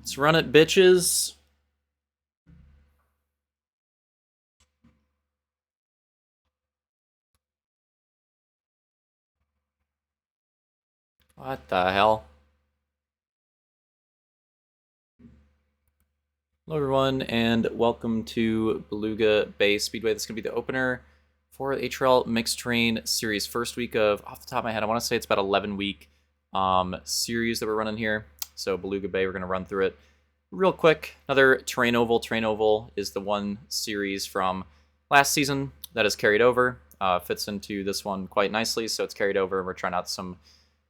Let's run it, bitches. What the hell? Hello, everyone, and welcome to Beluga Bay Speedway. This is going to be the opener for the HRL Mixed Terrain Series. First week of, off the top of my head, I want to say it's about 11-week series that we're running here. So Beluga Bay, we're going to run through it real quick. Another terrain oval. Terrain oval is the one series from last season that is carried over. Fits into this one quite nicely, so it's carried over. We're trying out some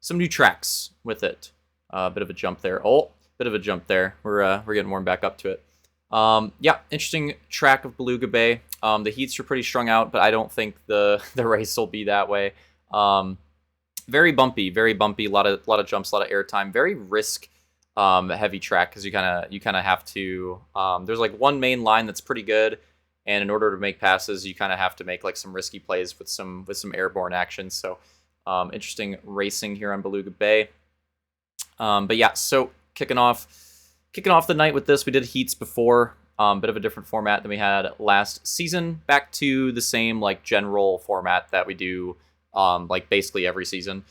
new tracks with it. Bit of a jump there. Oh, bit of a jump there. We're getting warmed back up to it. Yeah, interesting track of Beluga Bay. The heats are pretty strung out, but I don't think the race will be that way. Very bumpy, very bumpy. A lot of jumps, a lot of airtime. Very risk heavy track because you kind of have to. There's like one main line that's pretty good, and in order to make passes, you kind of have to make like some risky plays with some airborne action. So interesting racing here on Beluga Bay. But yeah, so kicking off the night with this, we did heats before. Bit of a different format than we had last season. Back to the same like general format that we do like basically every season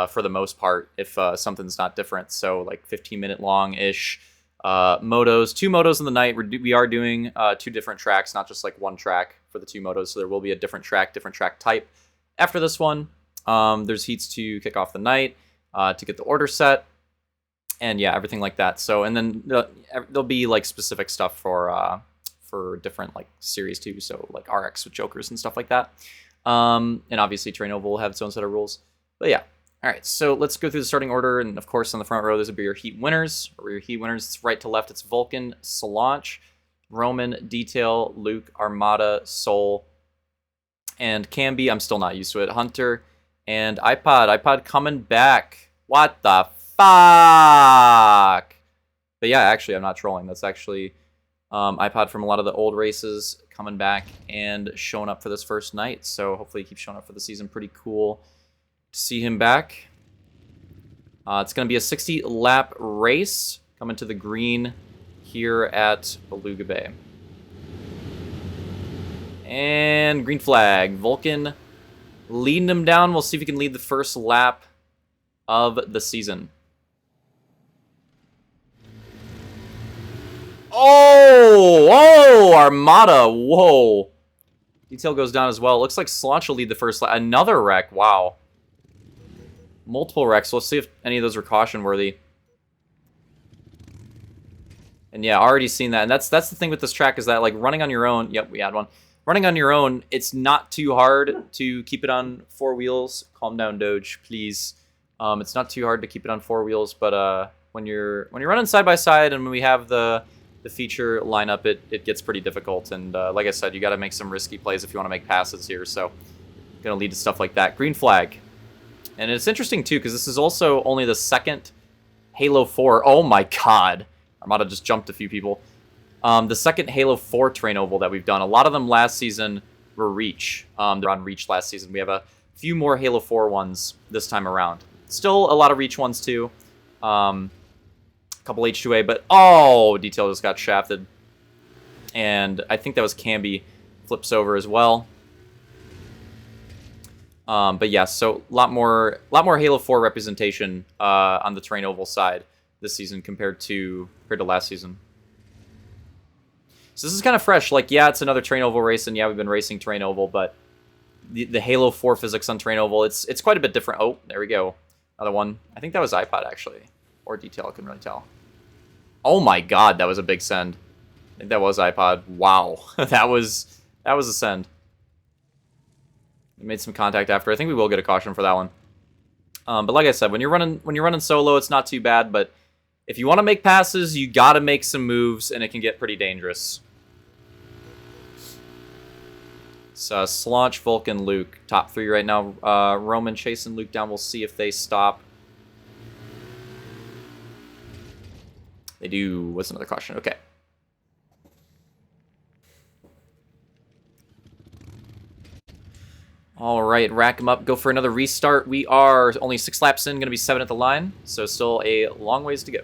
for the most part, if something's not different. So like 15-minute long-ish motos. 2 motos in the night. We are doing 2 different tracks, not just like one track for the 2 motos. So there will be a different track type. After this one, there's heats to kick off the night to get the order set. And yeah, everything like that. So, and then there'll be like specific stuff for different like series too. So like RX with jokers and stuff like that. And obviously Terrain Oval will have its own set of rules. But yeah, all right. So let's go through the starting order. And of course, on the front row, there's your heat winners. Or your heat winners, it's right to left. It's Vulcan, Solange, Roman, Detail, Luke, Armada, Soul, and Camby. I'm still not used to it. Hunter and iPod coming back. What the fuck? But yeah, actually, I'm not trolling. That's actually iPod from a lot of the old races coming back and showing up for this first night. So hopefully he keeps showing up for the season. Pretty cool to see him back. It's going to be a 60-lap race coming to the green here at Beluga Bay. And green flag. Vulcan leading him down. We'll see if he can lead the first lap of the season. Oh, Armada, whoa. Detail goes down as well. Looks like Solange will lead the first lap. Another wreck, wow. Multiple wrecks. Let's see if any of those are caution worthy. And yeah, already seen that. And that's the thing with this track is that like running on your own, yep, we had one. Running on your own, it's not too hard to keep it on 4 wheels. Calm down, Doge, please. It's not too hard to keep it on 4 wheels, but when you're running side by side and when we have the feature lineup, it gets pretty difficult. And like I said, you got to make some risky plays if you want to make passes here. So going to lead to stuff like that. Green flag. And it's interesting too because this is also only the second Halo 4. Oh my god. Armada just jumped a few people. The second Halo 4 terrain oval that we've done. A lot of them last season were Reach. They're on Reach last season. We have a few more Halo 4 ones this time around. Still a lot of Reach ones too. Couple H2A, but oh, Detail just got shafted. And I think that was Camby flips over as well. But yeah, so a lot more Halo 4 representation on the terrain oval side this season compared to last season. So this is kind of fresh. Like, yeah, it's another terrain oval race, and yeah, we've been racing terrain oval, but the Halo 4 physics on terrain oval, it's quite a bit different. Oh, there we go. Another one. I think that was iPod, actually. Or Detail, I couldn't really tell. Oh my god, that was a big send. I think that was iPod. Wow. that was a send. We made some contact after. I think we will get a caution for that one. But like I said, when you're running solo, it's not too bad, but if you want to make passes, you gotta make some moves, and it can get pretty dangerous. So Solange, Vulcan, Luke. Top 3 right now. Roman chasing Luke down. We'll see if they stop. They do. What's another caution? Okay. All right, rack them up. Go for another restart. We are only 6 laps in. Going to be 7 at the line. So still a long ways to go.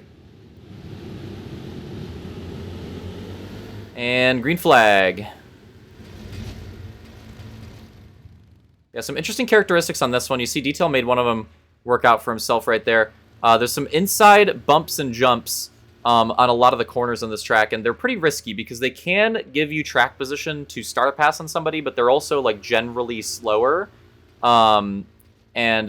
And green flag. Yeah, some interesting characteristics on this one. You see Detail made one of them work out for himself right there. There's some inside bumps and jumps on a lot of the corners on this track, and they're pretty risky because they can give you track position to start a pass on somebody, but they're also like generally slower. And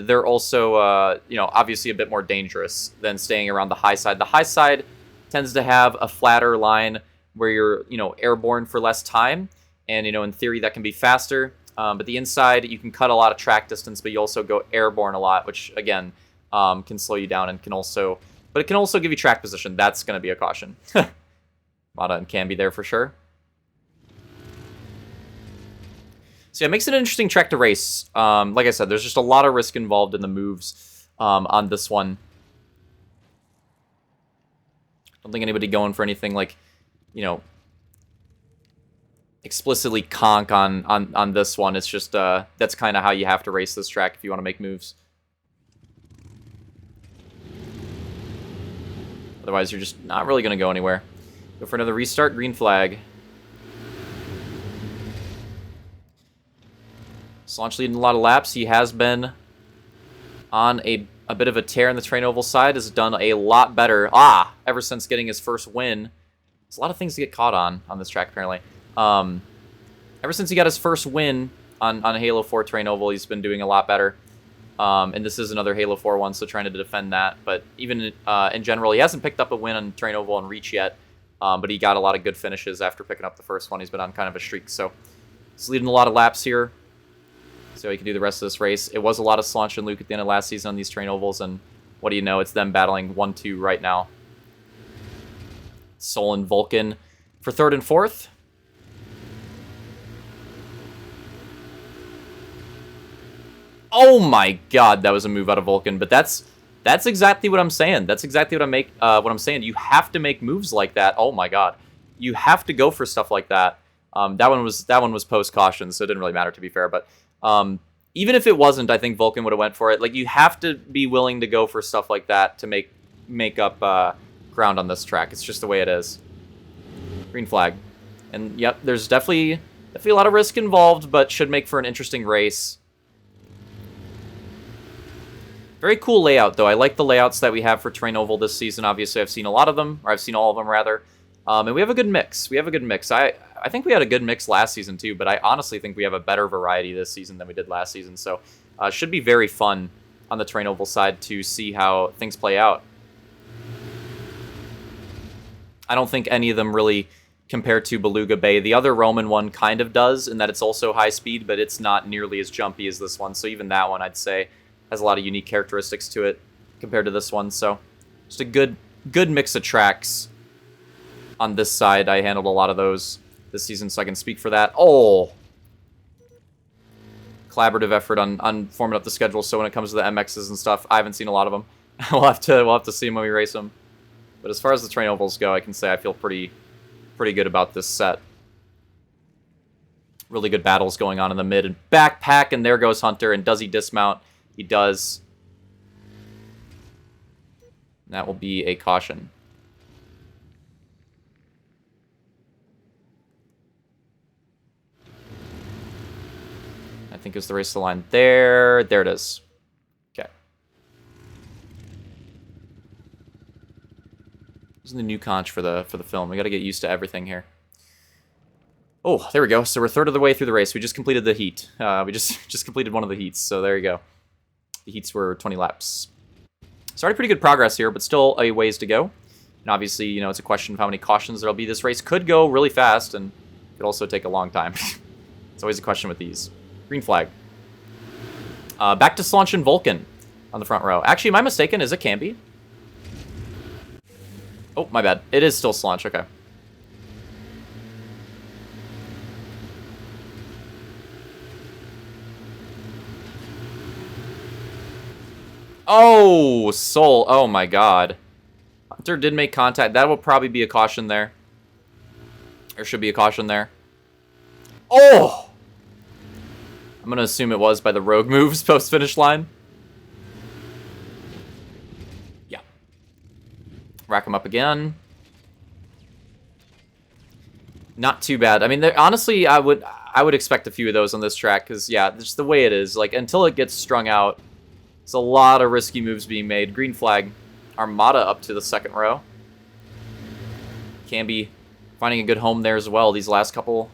they're also, you know, obviously a bit more dangerous than staying around the high side. The high side tends to have a flatter line where you're, you know, airborne for less time, and, you know, in theory that can be faster. But the inside, you can cut a lot of track distance, but you also go airborne a lot, which, again, can slow you down and can also... But it can also give you track position. That's going to be a caution. Mata and Camby there for sure. So yeah, it makes it an interesting track to race. Like I said, there's just a lot of risk involved in the moves on this one. I don't think anybody going for anything like, you know, explicitly conk on this one. It's just that's kind of how you have to race this track if you want to make moves. Otherwise, you're just not really going to go anywhere. Go for another restart, green flag. Slaunch leading a lot of laps. He has been on a bit of a tear in the train oval side. Has done a lot better. Ever since getting his first win. There's a lot of things to get caught on this track, apparently. Ever since he got his first win on Halo 4 train oval, he's been doing a lot better. And this is another Halo 4 one, so trying to defend that. But even in general, he hasn't picked up a win on train oval and Reach yet. But he got a lot of good finishes after picking up the first one. He's been on kind of a streak, so he's leading a lot of laps here. So he can do the rest of this race. It was a lot of Slaunch and Luke at the end of last season on these train ovals, and what do you know? It's them battling 1-2 right now. Sol and Vulcan for third and fourth. Oh my god, that was a move out of Vulcan, but that's exactly what I'm saying. That's exactly what I'm saying. You have to make moves like that. Oh my god. You have to go for stuff like that. That one was post caution, so it didn't really matter, to be fair, but even if it wasn't, I think Vulcan would have went for it. Like, you have to be willing to go for stuff like that to make up ground on this track. It's just the way it is. Green flag. And yep, there's definitely a lot of risk involved, but should make for an interesting race. Very cool layout, though. I like the layouts that we have for Train Oval this season. Obviously, I've seen a lot of them, or I've seen all of them, rather. And we have a good mix. I think we had a good mix last season, too, but I honestly think we have a better variety this season than we did last season. So it should be very fun on the Train Oval side to see how things play out. I don't think any of them really compare to Beluga Bay. The other Roman one kind of does, in that it's also high speed, but it's not nearly as jumpy as this one. So even that one, I'd say, has a lot of unique characteristics to it compared to this one. So just a good mix of tracks on this side. I handled a lot of those this season, so I can speak for that. Oh! Collaborative effort on forming up the schedule, so when it comes to the MXs and stuff, I haven't seen a lot of them. we'll have to see them when we race them. But as far as the train ovals go, I can say I feel pretty good about this set. Really good battles going on in the mid and backpack, and there goes Hunter. And does he dismount? He does. That will be a caution. I think is the race to the line there. There it is. Okay. This is the new conch for the film. We got to get used to everything here. Oh, there we go. So we're third of the way through the race. We just completed the heat. We just completed one of the heats. So there you go. The heats were 20 laps. So already pretty good progress here, but still a ways to go. And obviously, you know, it's a question of how many cautions there'll be. This race could go really fast, and could also take a long time. It's always a question with these. Green flag. Back to Slaunch and Vulcan on the front row. Actually, am I mistaken? Is it Camby? Oh, my bad. It is still Slaunch. Okay. Oh, Soul. Oh, my God. Hunter did make contact. That will probably be a caution there. There should be a caution there. Oh! I'm going to assume it was by the rogue moves post-finish line. Yeah. Rack him up again. Not too bad. I mean, honestly, I would expect a few of those on this track because, yeah, just the way it is. Like, until it gets strung out, it's a lot of risky moves being made. Green flag. Armada up to the second row. Can be finding a good home there as well. These last couple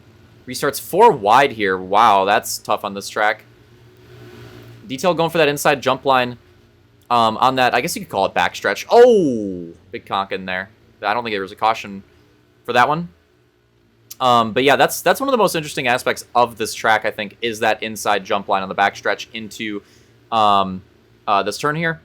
restarts. 4 wide here. Wow, that's tough on this track. Detail going for that inside jump line on that. I guess you could call it backstretch. Oh, big conk in there. I don't think there was a caution for that one. But yeah, that's one of the most interesting aspects of this track, I think, is that inside jump line on the backstretch into this turn here.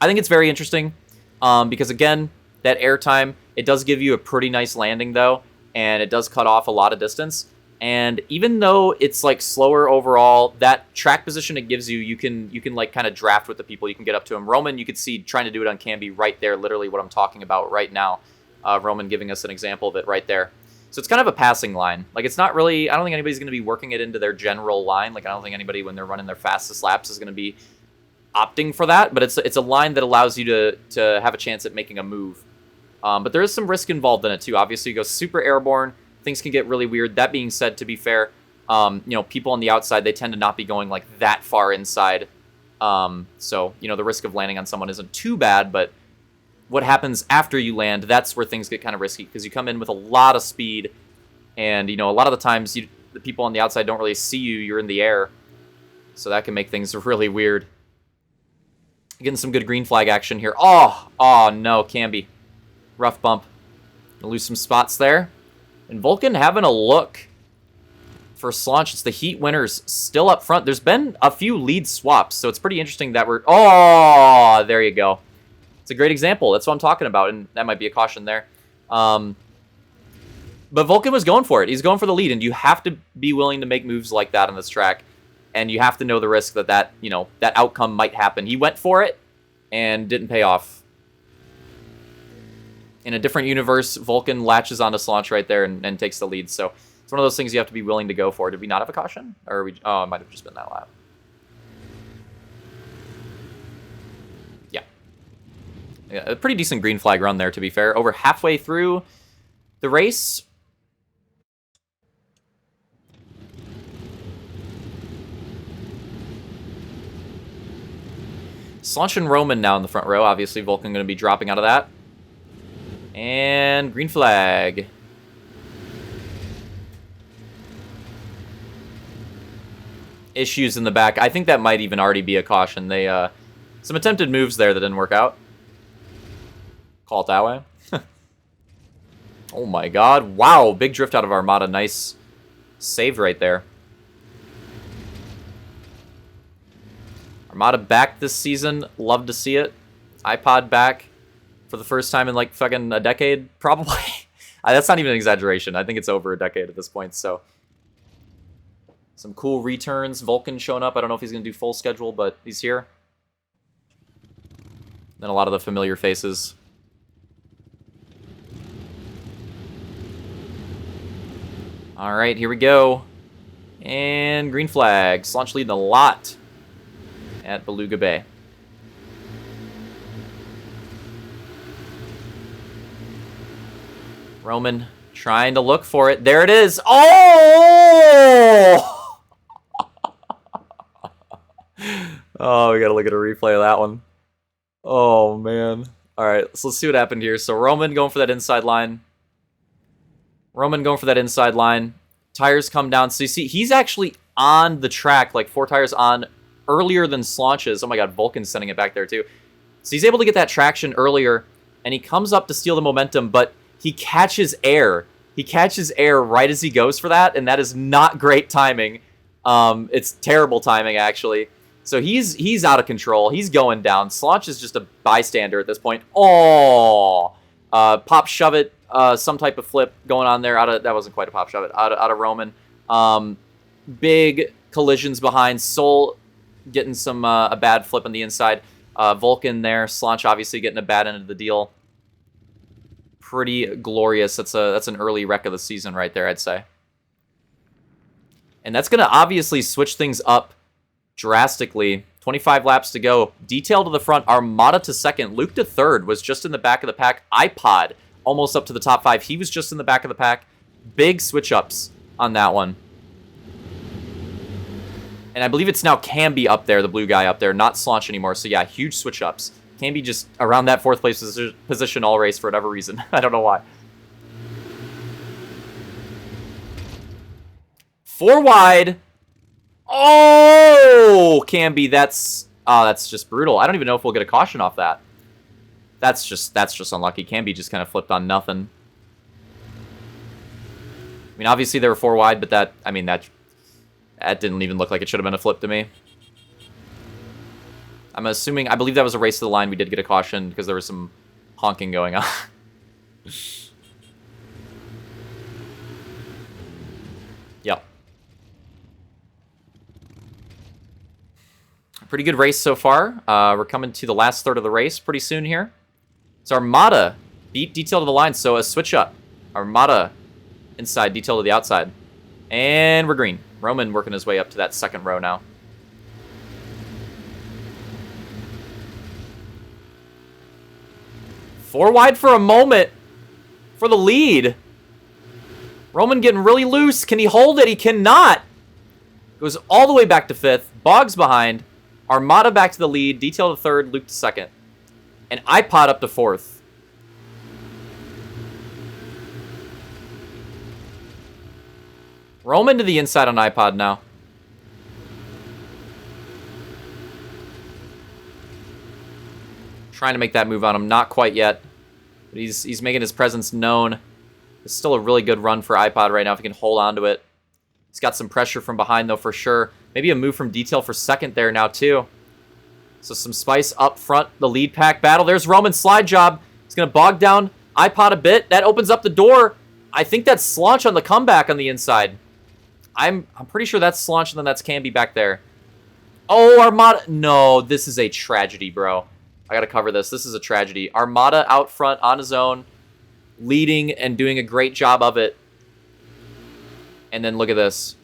I think it's very interesting because, again, that air time, it does give you a pretty nice landing, though, and it does cut off a lot of distance. And even though it's, like, slower overall, that track position it gives you, you can like, kind of draft with the people. You can get up to him. Roman, you could see trying to do it on Canby right there, literally what I'm talking about right now. Roman giving us an example of it right there. So it's kind of a passing line. Like, it's not really, I don't think anybody's going to be working it into their general line. Like, I don't think anybody, when they're running their fastest laps, is going to be opting for that. But it's a line that allows you to have a chance at making a move. But there is some risk involved in it, too. Obviously, you go super airborne. Things can get really weird. That being said, to be fair, you know, people on the outside, they tend to not be going, like, that far inside. So, you know, the risk of landing on someone isn't too bad, but what happens after you land, that's where things get kind of risky, because you come in with a lot of speed, and, you know, a lot of the times the people on the outside don't really see you. You're in the air, so that can make things really weird. Getting some good green flag action here. Oh no, Canby. Rough bump. Gonna lose some spots there. And Vulcan having a look for Slaunch. It's the Heat winners still up front. There's been a few lead swaps, so it's pretty interesting that we're... Oh, there you go. It's a great example. That's what I'm talking about, and that might be a caution there. But Vulcan was going for it. He's going for the lead, and you have to be willing to make moves like that on this track, and you have to know the risk that you know, that outcome might happen. He went for it and didn't pay off. In a different universe, Vulcan latches onto Slaunch right there and takes the lead. So it's one of those things you have to be willing to go for. Did we not have a caution? Or we? Oh, it might have just been that lap. Yeah, a pretty decent green flag run there, to be fair. Over halfway through the race. Slaunch and Roman now in the front row. Obviously, Vulcan going to be dropping out of that. And green flag. Issues in the back. I think that might even already be a caution. They some attempted moves there that didn't work out. Call it that way. Oh my god. Wow, big drift out of Armada. Nice save right there. Armada back this season. Love to see it. iPod back for the first time in like fucking a decade, probably. That's not even an exaggeration. I think it's over a decade at this point, so. Some cool returns. Vulcan showing up. I don't know if he's going to do full schedule, but he's here. Then a lot of the familiar faces. All right, here we go. And green flag. Slaunch leading a lot at Beluga Bay. Roman trying to look for it. There it is. Oh! Oh, we got to look at a replay of that one. Oh, man. All right, so let's see what happened here. So Roman going for that inside line. Roman going for that inside line. Tires come down. So you see, he's actually on the track, like 4 tires on earlier than Slaunch is. Oh my god, Vulcan's sending it back there too. So he's able to get that traction earlier, and he comes up to steal the momentum, but he catches air. He catches air right as he goes for that, and that is not great timing. It's terrible timing, actually. So he's out of control. He's going down. Slaunch is just a bystander at this point. Oh! Pop shove it. Some type of flip going on there. That wasn't quite a pop shove it. Out of Roman. Big collisions behind. Soul getting some a bad flip on the inside. Vulcan there. Slaunch obviously getting a bad end of the deal. Pretty glorious. That's an early wreck of the season right there, I'd say. And that's going to obviously switch things up drastically. 25 laps to go. Detail to the front. Armada to second. Luke to third. Was just in the back of the pack. iPod almost up to the top 5. He was just in the back of the pack. Big switch-ups on that one. And I believe it's now Camby up there, the blue guy up there, not Slaunch anymore. So yeah, huge switch-ups. Camby just around that 4th place position all race for whatever reason. I don't know why. 4 wide. Oh, Camby, that's just brutal. I don't even know if we'll get a caution off that. That's just unlucky. Camby just kind of flipped on nothing. I mean, obviously they were 4 wide, but that didn't even look like it should have been a flip to me. I'm assuming, I believe that was a race to the line. We did get a caution because there was some honking going on. Yep. Pretty good race so far. We're coming to the last third of the race pretty soon here. So Armada beat Detail to the line, so a switch up. Armada inside, Detail to the outside. And we're green. Roman working his way up to that 2nd row now. Four wide for a moment for the lead. Roman getting really loose. Can he hold it? He cannot. Goes all the way back to 5th. Boggs behind. Armada back to the lead. Detail to 3rd. Luke to 2nd. And iPod up to 4th. Roman to the inside on iPod now. Trying to make that move on him. Not quite yet. But he's making his presence known. It's still a really good run for iPod right now if he can hold on to it. He's got some pressure from behind, though, for sure. Maybe a move from Detail for 2nd there now, too. So some spice up front. The lead pack battle. There's Roman's slide job. He's going to bog down iPod a bit. That opens up the door. I think that's Slaunch on the comeback on the inside. I'm pretty sure that's Slaunch, and then that's Camby back there. Oh, Armada. No, this is a tragedy, bro. I got to cover this. This is a tragedy. Armada out front on his own, leading and doing a great job of it. And then look at this.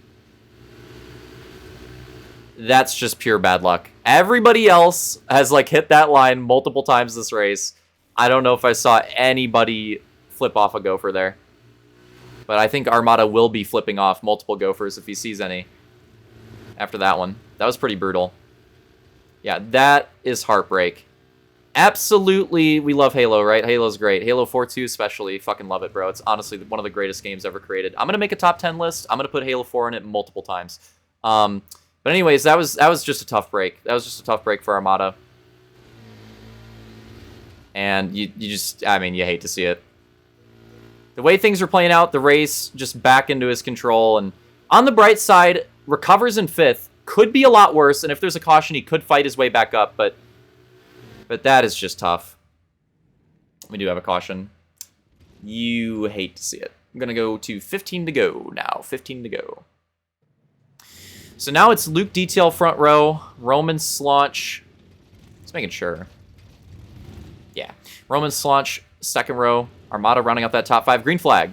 That's just pure bad luck. Everybody else has, like, hit that line multiple times this race. I don't know if I saw anybody flip off a gopher there. But I think Armada will be flipping off multiple gophers if he sees any after that one. That was pretty brutal. Yeah, that is heartbreak. Absolutely, we love Halo, right? Halo's great. Halo 4-2 especially. Fucking love it, bro. It's honestly one of the greatest games ever created. I'm going to make a top 10 list. I'm going to put Halo 4 in it multiple times. But anyways, that was just a tough break. That was just a tough break for Armada. And you just, I mean, you hate to see it. The way things are playing out, the race just back into his control. And on the bright side, recovers in 5th. Could be a lot worse. And if there's a caution, he could fight his way back up. But that is just tough. We do have a caution. You hate to see it. I'm going to go to 15 to go now. 15 to go. So now it's Luke Detail front row. Roman Slaunch. Just making sure. Yeah. Roman Slaunch 2nd row. Armada rounding up that top 5. Green flag.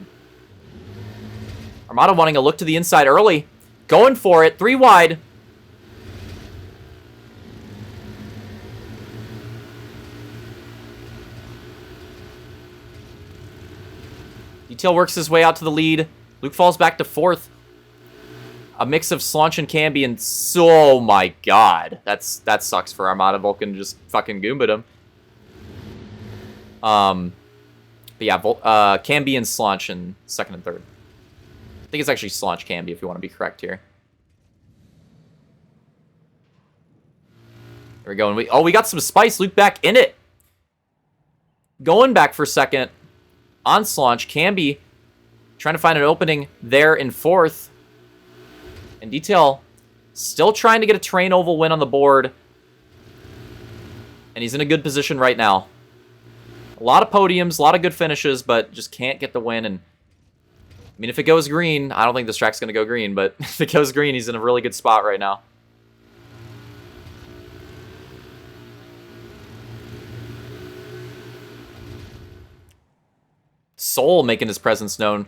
Armada wanting a look to the inside early. Going for it. 3 wide. Detail works his way out to the lead. Luke falls back to 4th. A mix of Slaunch and Camby, and oh my god. That sucks for Armada. Vulcan just fucking goombed him. But yeah, Camby and Slaunch in 2nd and 3rd. I think it's actually Slaunch Camby if you want to be correct here. There we go. And we got some spice. Luke back in it. Going back for 2nd. On Slaunch, Camby trying to find an opening there in 4th. And Detail still trying to get a terrain oval win on the board. And he's in a good position right now. A lot of podiums, a lot of good finishes, but just can't get the win. And I mean, if it goes green, I don't think this track's going to go green, but if it goes green, he's in a really good spot right now. Soul making his presence known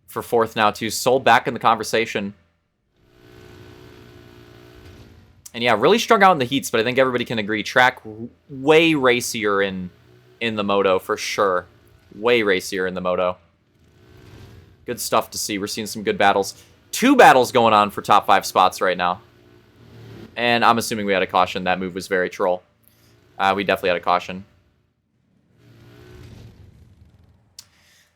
for 4th now, too. Soul back in the conversation. And yeah, really strung out in the heats, but I think everybody can agree. Track way racier in the moto, for sure. Way racier in the moto. Good stuff to see. We're seeing some good battles. 2 battles going on for top 5 spots right now. And I'm assuming we had a caution. That move was very troll. We definitely had a caution.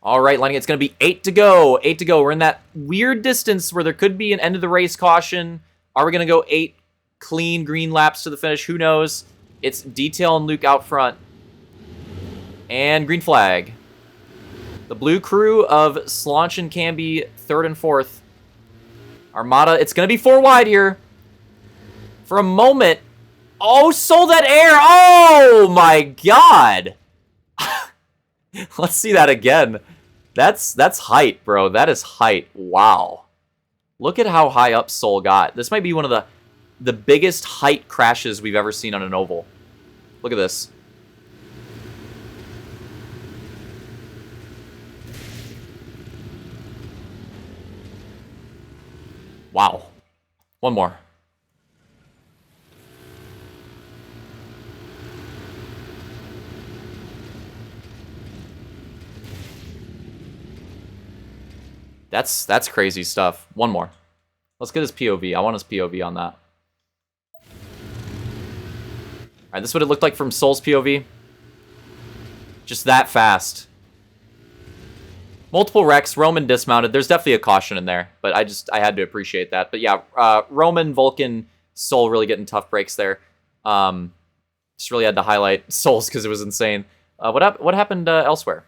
All right, lining it's going to be 8 to go. 8 to go. We're in that weird distance where there could be an end of the race caution. Are we going to go 8 clean green laps to the finish? Who knows? It's Detail and Luke out front. And green flag. The blue crew of Slaunch and Camby, 3rd and 4th. Armada, it's going to be 4 wide here. For a moment. Oh, sold that air. Oh, my God. Let's see that again. That's height, bro. That is height. Wow. Look at how high up Soul got. This might be one of the biggest height crashes we've ever seen on an oval. Look at this. Wow. One more. That's crazy stuff. One more. Let's get his POV. I want his POV on that. Alright, this is what it looked like from Soul's POV. Just that fast. Multiple wrecks, Roman dismounted. There's definitely a caution in there, but I had to appreciate that. But yeah, Roman, Vulcan, Soul really getting tough breaks there. Just really had to highlight Soul's because it was insane. What happened elsewhere?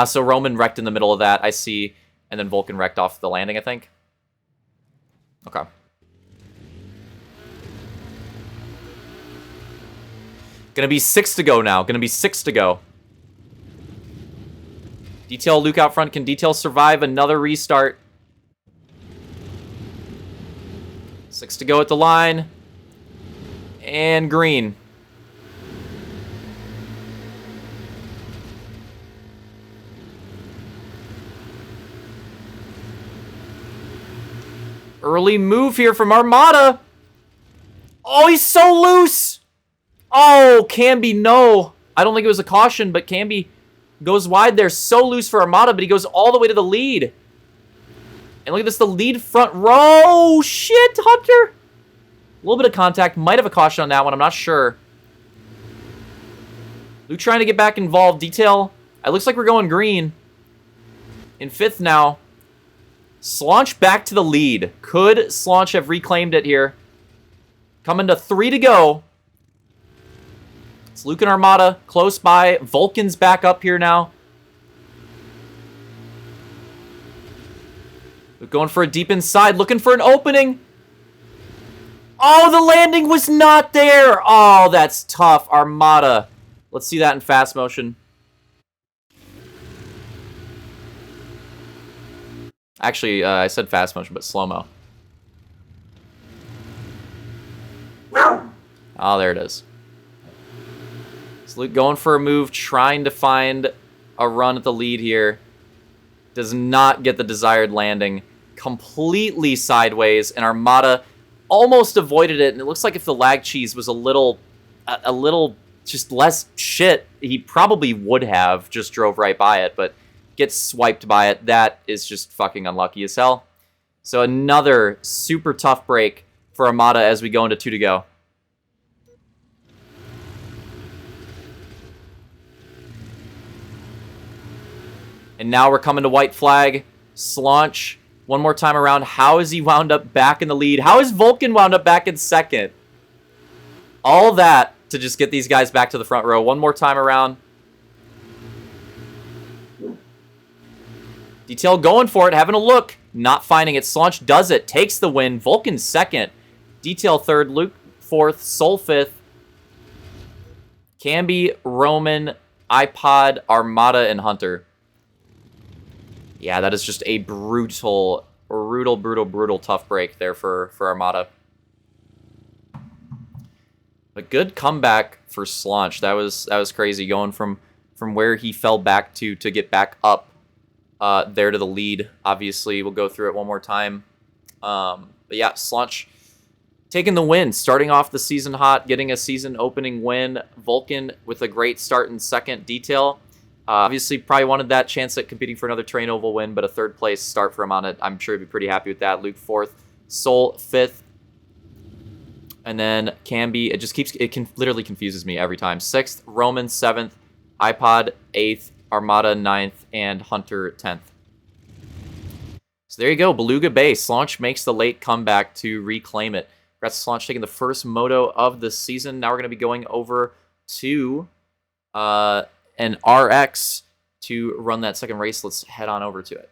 So Roman wrecked in the middle of that, I see, and then Vulcan wrecked off the landing, I think. Okay. Gonna be 6 to go now. Gonna be 6 to go. Detail Luke out front. Can Detail survive another restart? 6 to go at the line. And green. Early move here from Armada. Oh, he's so loose. Oh, Camby, no. I don't think it was a caution, but Camby goes wide there. So loose for Armada, but he goes all the way to the lead. And look at this, the lead front row. Shit, Hunter. A little bit of contact. Might have a caution on that one. I'm not sure. Luke trying to get back involved. Detail. It looks like we're going green. In 5th now. Slaunch back to the lead. Could Slaunch have reclaimed it here? Coming to 3 to go. It's Luke and Armada close by. Vulcan's back up here now. Luke going for a deep inside. Looking for an opening. Oh, the landing was not there. Oh, that's tough. Armada. Let's see that in fast motion. Actually, I said fast motion, but slow-mo. Oh, there it is. So Luke going for a move, trying to find a run at the lead here. Does not get the desired landing. Completely sideways, and Armada almost avoided it. And it looks like if the lag cheese was a little just less shit, he probably would have just drove right by it, but gets swiped by it. That is just fucking unlucky as hell. So another super tough break for Armada as we go into 2 to go. And now we're coming to white flag. Slaunch, one more time around. How is he wound up back in the lead? How is Vulcan wound up back in 2nd? All that to just get these guys back to the front row. One more time around. Detail going for it, having a look. Not finding it. Slaunch does it. Takes the win. Vulcan 2nd. Detail 3rd. Luke 4th. Soul 5th. Camby, Roman, iPod, Armada, and Hunter. Yeah, that is just a brutal tough break there for Armada. A good comeback for Slaunch. That was crazy, going from where he fell back to get back up there to the lead. Obviously, we'll go through it one more time. But yeah, Slaunch taking the win, starting off the season hot, getting a season opening win. Vulcan with a great start in 2nd. Detail Obviously, probably wanted that chance at competing for another Terrain Oval win, but a third place start for him on it. I'm sure he'd be pretty happy with that. Luke 4th, Soul 5th, and then Camby. Literally confuses me every time. 6th, Roman 7th, iPod 8th, Armada 9th, and Hunter 10th. So there you go, Beluga base. Slaunch makes the late comeback to reclaim it. Congrats to Slaunch taking the first moto of the season. Now we're going to be going over to an RX to run that second race. Let's head on over to it.